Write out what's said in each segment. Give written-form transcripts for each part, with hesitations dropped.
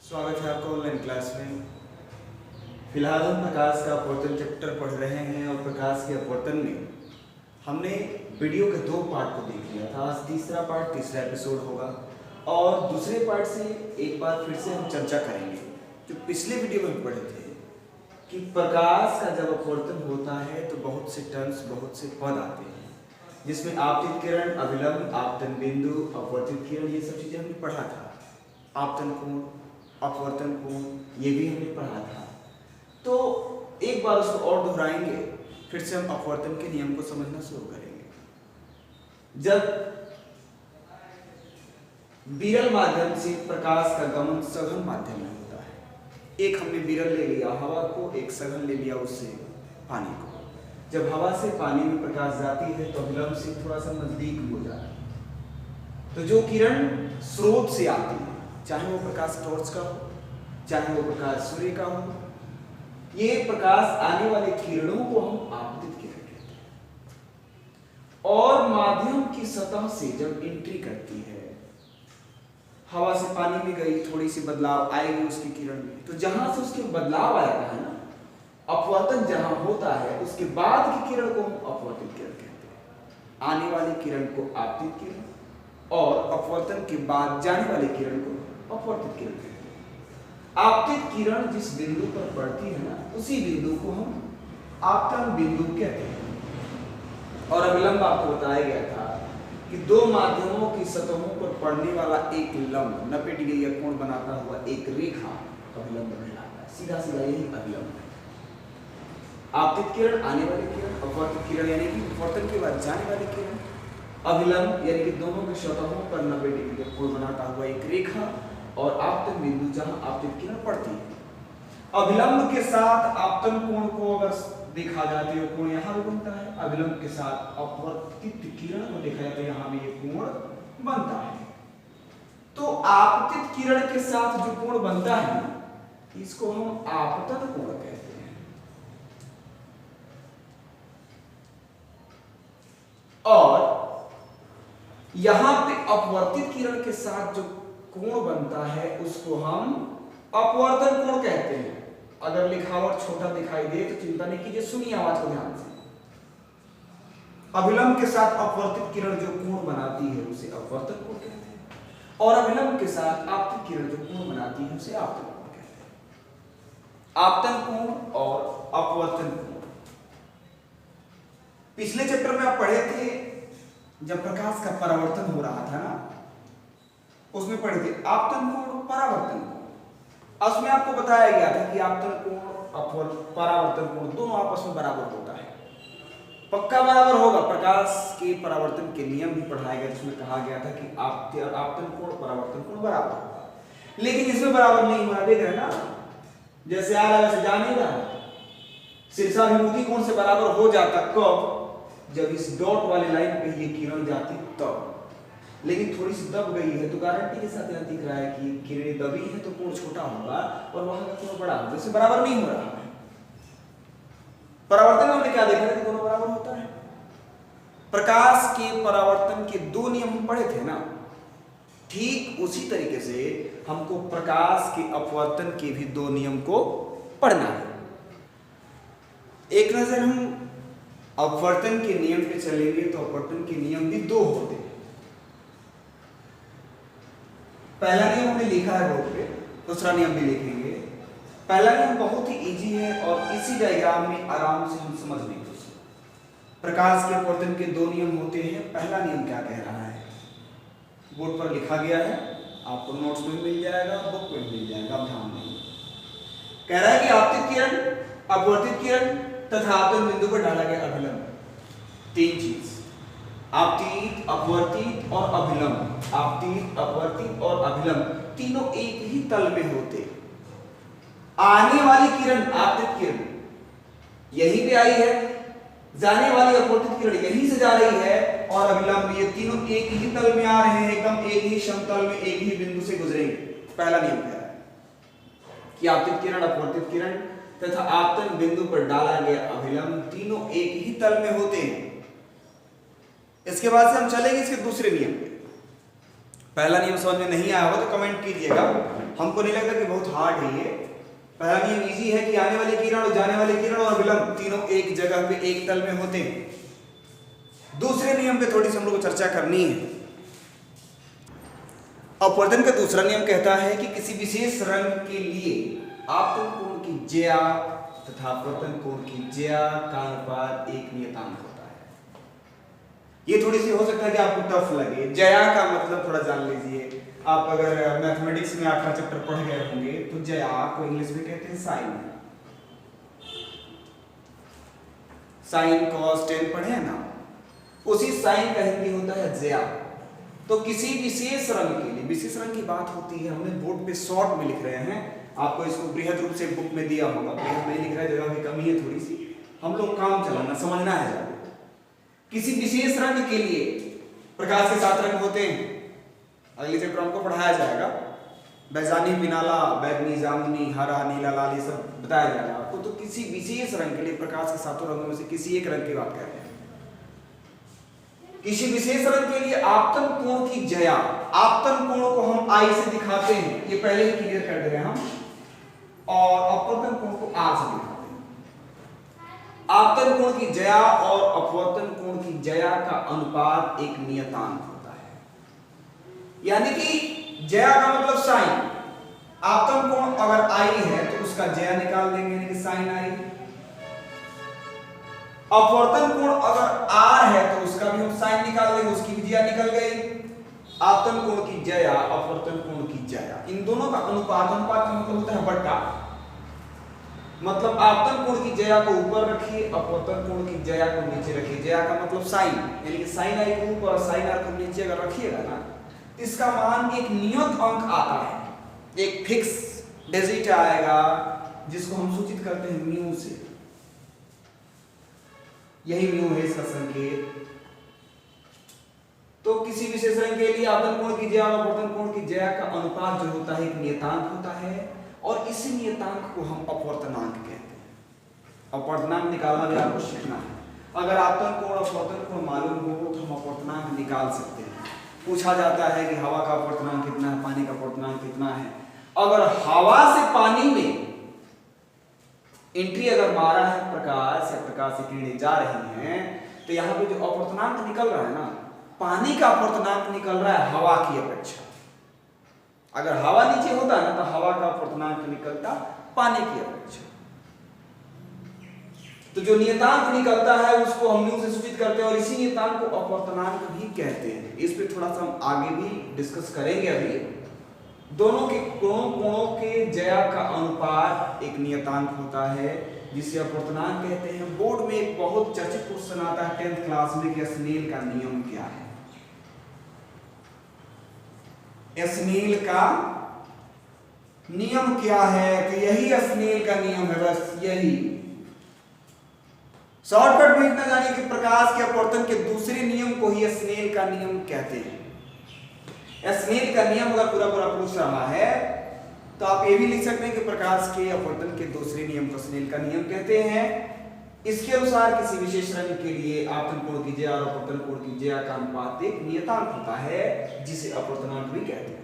स्वागत है आपका ऑनलाइन क्लास में। फिलहाल हम प्रकाश का अपवर्तन चैप्टर पढ़ रहे हैं और प्रकाश के अपवर्तन में हमने वीडियो के दो पार्ट को देख लिया था। आज तीसरा पार्ट, तीसरा एपिसोड होगा और दूसरे पार्ट से एक बार फिर से हम चर्चा करेंगे जो पिछले वीडियो में पढ़े थे कि प्रकाश का जब अपवर्तन होता है तो बहुत से टर्म्स, बहुत से पद आते हैं जिसमें आपतित किरण, अभिलंब, आपतन बिंदु, अपवर्तित किरण, ये सब चीजें हमने पढ़ा था। आपतन कोण, अपवर्तन कोण, ये भी हमने पढ़ा था। तो एक बार उसको और दोहराएंगे, फिर से हम अपवर्तन के नियम को समझना शुरू करेंगे। जब विरल माध्यम से प्रकाश का गमन सघन माध्यम में होता है, एक हमने विरल ले लिया हवा को, एक सघन ले लिया उससे पानी को। जब हवा से पानी में प्रकाश जाती है तो अभिलंब से थोड़ा सा नजदीक हो जाता है। तो जो किरण स्रोत से आती है, चाहे वो प्रकाश टॉर्च का हो, चाहे वो प्रकाश सूर्य का हो, ये प्रकाश आने वाले किरणों को हम आपतित किरण कहते हैं। और माध्यम की सतह से जब एंट्री करती है, हवा से पानी में गई, थोड़ी सी बदलाव आएगी उसकी किरण में, तो जहां से उसके बदलाव आया है ना, अपवर्तन जहां होता है उसके बाद की किरण को हम अपवर्तित किरण कहते हैं। आने वाली किरण को आपतित किरण और अपवर्तन के बाद जाने वाली किरण को अपवर्तित किरण कहते हैं। आपतित किरण जिस बिंदु पर पड़ती है ना, उसी बिंदु को हम आपतन बिंदु कहते हैं। और अभिलंब आपको बताया गया था कि दो माध्यमों की सतहों पर पड़ने वाला एक लंब 90 डिग्री का कोण बनाता हुआ एक रेखा अभिलंब कहलाता है। सीधा सीधा यही अभिलंब है। आपतित किरण आने वाली किरण, अपवर्तित किरण यानी कि अपवर्तन के बाद जाने वाली किरण, अभिलंब यानी कि दोनों की सतहों पर 90 डिग्री का कोण बनाता हुआ एक रेखा, और आपतन बिंदु जहां आपतित किरण पड़ती है। अभिलंब के साथ आपतन कोण को अगर देखा जाए तो ये कोण यहां भी बनता है। अभिलंब के साथ अपवर्तित किरण को देखा जाए तो यहां भी ये कोण बनता है। तो आपतित किरण के साथ जो कोण बनता है इसको हम आपतन कोण कहते हैं। और यहां पे अपवर्तित किरण के साथ जो कोण बनता है उसको हम अपवर्तन कोण कहते हैं। अगर लिखावट छोटा दिखाई दे तो चिंता नहीं कीजिए, सुनिए आवाज को ध्यान से। अभिलंब के साथ अपवर्तित किरण जो कोण बनाती है उसे अपवर्तन कोण कहते हैं, और अभिलंब के साथ आपतित किरण जो कोण बनाती है उसे आपतन कोण कहते हैं। आपतन कोण और अपवर्तन कोण पिछले चैप्टर में आप पढ़े थे, जब प्रकाश का परावर्तन हो रहा था ना, उसमें पढ़े थे आपतन कोण, परावर्तन कोण। उसमें आपको बताया गया था कि आपतन कोण, परावर्तन कोण दोनों आपस में बराबर होता है। पक्का बराबर होगा। प्रकाश के परावर्तन के नियम भी पढ़ाया गया, जिसमें कहा गया था कि आपतन कोण, परावर्तन कोण बराबर होगा। लेकिन इसमें बराबर नहीं हुआ, देख रहे ना, जैसे आ रहा वैसे जा नहीं रहा। शीर्षाभिमुखी कोण से बराबर हो जाता कब? जब इस डॉट वाली लाइन पे ये किरण जाती तब। लेकिन थोड़ी सी दब गई है तो गारंटी के साथ यह दिख रहा है कि किरण दबी है तो कोण छोटा होगा और वहां का कोण बड़ा होगा, इससे बराबर नहीं हो रहा है। परावर्तन में हमने क्या देखा था कि दोनों बराबर होता है। प्रकाश के परावर्तन के दो नियम हम पढ़े थे ना, ठीक उसी तरीके से हमको प्रकाश के अपवर्तन के भी दो नियम को पढ़ना है। एक नजर हम अपवर्तन के नियम पे चलेंगे तो अपवर्तन के नियम भी दो होते हैं। पहला नियम हमने लिखा है बोर्ड पे, दूसरा नियम भी लिखेंगे। पहला नियम बहुत ही इजी है और इसी डायग्राम में आराम से हम समझ लेंगे। प्रकाश के अपवर्तन के दो नियम होते हैं। पहला नियम क्या कह रहा है, बोर्ड पर लिखा गया है, आपको नोट्स में मिल जाएगा, बुक में मिल जाएगा, आप ध्यान देंगे। कह रहा है कि आपतित किरण, अपवर्तित किरण तथा आपतन बिंदु पर डाला गया अभिलंब, तीन चीज, आपतित, अपवर्तित और अभिलंब। आपतित, अपवर्तित और अभिलंब तीनों एक ही तल में होते। आने वाली किरण आपतित किरण यहीं पे आई है, जाने वाली अपवर्तित किरण यहीं से जा रही है, और अभिलंब, ये तीनों एक ही तल में आ रहे हैं, एकदम एक ही समतल में एक ही बिंदु से गुजरेंगे। पहला नियम कह रहा है कि आपतित किरण, अपवर्तित किरण तथा आपतन बिंदु पर डाला गया अभिलंब तीनों एक ही तल में होते हैं। इसके बाद से हम चलेंगे इसके दूसरे नियम पे। पहला नियम समझ में नहीं आया हो तो कमेंट कीजिएगा, हमको नहीं लगता कि बहुत हार्ड है ये। पहला नियम इजी है कि आने वाले किरण और जाने वाले किरण और विलंब तीनों एक जगह पे एक तल में होते हैं। दूसरे नियम पे थोड़ी सी हम लोग को चर्चा करनी है। अपवर्तन का दूसरा नियम कहता है कि किसी विशेष रंग के लिए आपतन कोण की ज्या तथा अपवर्तन कोण की ज्या का अनुपात एक नियतांक होता है। ये थोड़ी सी हो सकता है कि आपको टफ लगे। ज्या का मतलब थोड़ा जान लीजिए। आप अगर मैथमेटिक्स में 8वां चैप्टर पढ़ गए होंगे तो ज्या को इंग्लिश में कहते हैं साइन। साइन कॉस टेन पढ़े हैं ना, उसी साइन का हिंदी होता है ज्या। तो किसी विशेष रंग के लिए, विशेष रंग की बात होती है, हमने बोर्ड पे शॉर्ट में लिख रहे हैं, आपको इसको बृहद रूप से बुक में दिया होगा, बृहद में लिख रहा है, जगह की कमी है थोड़ी सी, हम लोग काम चलाना समझना है जरूर। किसी विशेष रंग के लिए प्रकाश के 7 रंग होते हैं, अगले चैप्टर हमको पढ़ाया जाएगा। बैजानी, पिनाला, बैगनी, जामुनी, हरा, नीला, लाल, ये सब बताया जाएगा आपको। तो किसी विशेष रंग के लिए प्रकाश के 7 रंगों में से किसी एक रंग की बात कर रहे हैं। किसी विशेष रंग के लिए आपतन कोण की ज्या, आपतन कोण को हम आई से दिखाते हैं, ये पहले ही क्लियर कर दे रहे हैं हम, और अपवर्तन कोण को आर से दिखाते हैं। आपतन कोण की ज्या और अपवर्तन कोण की ज्या का अनुपात एक नियतांक होता है। यानी कि ज्या का मतलब साइन, आपतन कोण अगर आई है तो उसका ज्या निकाल देंगे, यानी कि साइन आई। अपवर्तन कोण अगर आर है तो उसका भी हम साइन निकाल देंगे, उसकी भी ज्या निकल गई। आपतन कोण की ज्या, अपवर्तन कोण की ज्या, इन दोनों का अनुपात, अनुपात का मतलब होता है बट्टा, मतलब आपतन कोण की ज्या को ऊपर रखिए, अपवर्तन कोण की ज्या को नीचे रखिए। ज्या का मतलब साइन, यानी कि साइन आई को ऊपर और साइन आर को नीचे अगर रखिएगा ना, इसका मान एक नियत अंक आता है, एक फिक्स डिजिट आएगा जिसको हम सूचित करते हैं म्यू से। यही म्यू है इसका संकेत। तो किसी विशेष रंग के लिए आपतन कोण की ज्या और अपवर्तन कोण की ज्या का अनुपात जो होता है एक नियतांक होता है, और इसी नियतांक को हम अपवर्तनांक कहते हैं। अपवर्तनांक निकालना भी आपको सीखना है। अगर आपतन कोण अपवर्तन कोण मालूम हो तो हम अपवर्तनांक निकाल सकते हैं। पूछा जाता है कि हवा का अपवर्तनांक कितना है, पानी का अपवर्तनांक कितना है। अगर हवा से पानी में एंट्री अगर मारा है प्रकाश, या प्रकाश से किरणें जा रही हैं, तो यहाँ पे जो अपवर्तनांक निकल रहा है ना, पानी का अपवर्तनांक निकल रहा है हवा की अपेक्षा। अगर हवा नीचे होता है ना तो हवा का अपवर्तनांक निकलता पानी की अपेक्षा। तो जो नियतांक निकलता है उसको हम म्यू से सूचित करते हैं, और इसी नियतांक को अपवर्तनांक भी कहते हैं। इस पे थोड़ा सा हम आगे भी डिस्कस करेंगे। अभी दोनों के कोणों के ज्या का अनुपात एक नियतांक होता है जिसे अपवर्तनांक कहते हैं। बोर्ड में एक बहुत चर्चित क्वेश्चन आता है 10th क्लास में कि स्नेल का नियम क्या है। स्नेल का नियम क्या है? तो यही स्नेल का नियम है, बस यही। शॉर्टकट में इतना जानिए कि प्रकाश के अपवर्तन के दूसरे नियम को ही स्नेल का नियम कहते हैं। स्नेल का नियम अगर पूरा पूरा पूछ रहा है तो आप ये भी लिख सकते हैं कि प्रकाश के अपवर्तन के दूसरे नियम को स्नेल का नियम कहते हैं। इसके अनुसार किसी विशेष रंग के लिए आपतन कोण की ज्या और अपवर्तन कोण की ज्या का अनुपात एक नियतांक होता है जिसे अपवर्तनांक भी कहते हैं।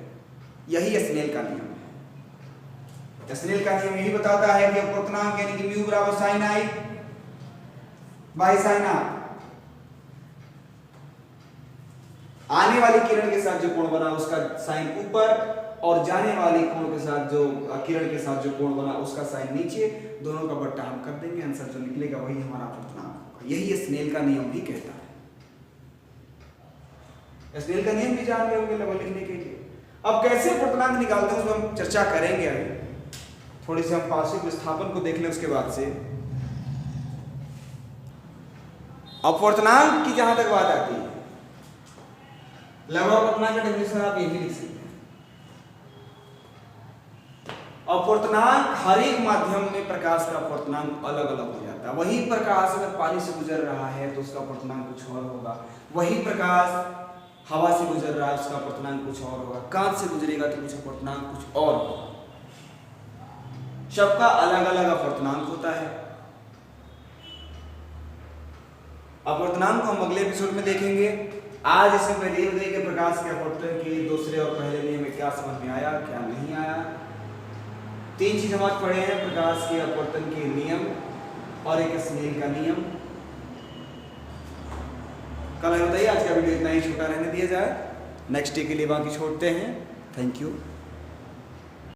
यही स्नेल का नियम है। स्नेल का नियम यही बताता है कि अपवर्तनांक यानी कि म्यू बराबर sine i by sine r. आने वाली किरण के साथ जो कोण बना उसका साइन ऊपर, और जाने वाली कोण के साथ जो किरण के साथ जो कोण बना उसका साइन नीचे, दोनों का बट्टा हम कर देंगे, आंसर जो निकलेगा वही हमारा अपवर्तनांक होगा। यही स्नेल का नियम भी कहता है। स्नेल का नियम भी जान गए होंगे लगभग लिखने के लिए। अब कैसे अपवर्तनांक निकालते हैं उसको हम चर्चा करेंगे। अभी थोड़ी सी हम पार्श्विक विस्थापन को देख लें, उसके बाद से अपवर्तनांक की जहां तक बात आती है, लगभग अपवर्तनांक का डेफिनेशन आप ये भी लिख सकते हैं। अपवर्तनांक हर एक माध्यम में प्रकाश का अपवर्तनांक अलग अलग हो जाता है। वही प्रकाश अगर पानी से गुजर रहा है तो उसका अपवर्तनांक कुछ और होगा, वही प्रकाश हवा से गुजर रहा है उसका अपवर्तनांक कुछ और होगा, कांच से गुजरेगा तो कुछ अपवर्तनांक कुछ और होगा। सबका अलग अलग अपवर्तनांक होता है। अपवर्तनांक को हम अगले एपिसोड में देखेंगे। आज इसमें पहले ये बताइए कि प्रकाश के अपवर्तन के दूसरे और पहले नियम में क्या समझ में आया, क्या नहीं आया। 3 चीज हम आज पढ़े हैं, प्रकाश के अपवर्तन के नियम और एक स्नेल का नियम। कल बताइए, आज का वीडियो इतना ही छोटा रहने दिया जाए, नेक्स्ट डे के लिए बाकी छोड़ते हैं। Thank you.